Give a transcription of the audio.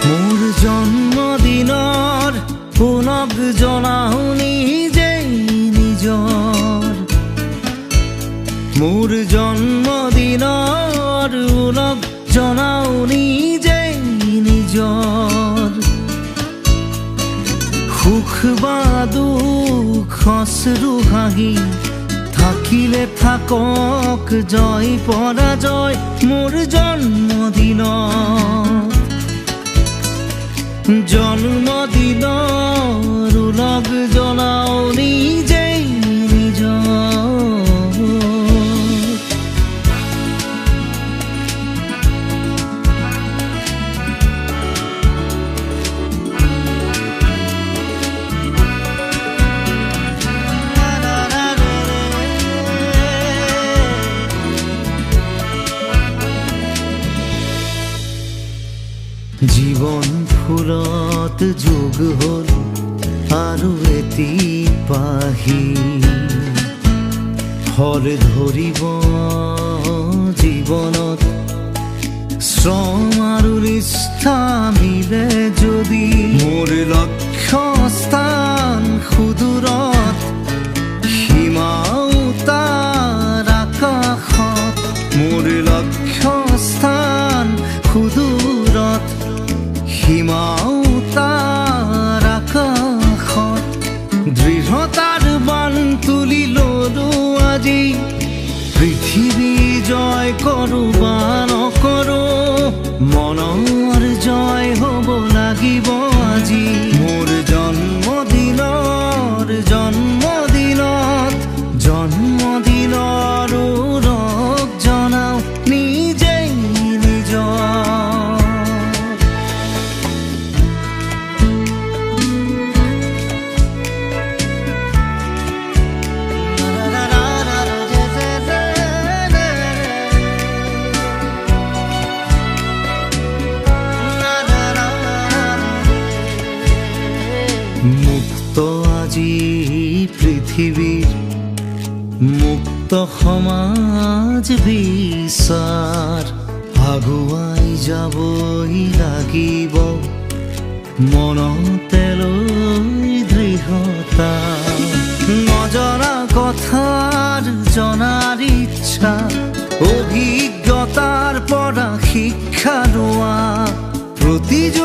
मोर जन्मदिनर पुनक जनाओनी JEE निजर मोर जन्मदिनर पुनक जनाओनी JEE निजर सुख बा दुख हसरु हाहि থাকিলে থাকক জয় পরাজয় মোর জন্মদিনৰ উলগ জনাও নিজেই जीवन फुलत जोग हल आरु एटी पाही फल धरिब जीवनत श्रम आरु निष्ठा मिले जदि मोर लक्ष्य स्थान सुदूरत सीमाउतार आकाशत मोर लक्ष्य स्थान सुदूरत सीमाउतार आकाशत दृढ़तार बाण तुली ललो আজি पृथ्वी जय करो बा नकरो मनर जय हब লাগিব আজি मोर जन्मदिনত जन्मदिনৰ উলগ জনাও নিজেই मुक्त আজি পৃথিবীৰ मुक्त समाज বিচাৰ আগুৱাই যাবই লাগিব মনতে লৈ দৃঢ়তা নজনা কথাৰ জনাৰ ইচ্ছা অভিজ্ঞতাৰ পৰা শিক্ষা লোৱা প্ৰতিযোগিতা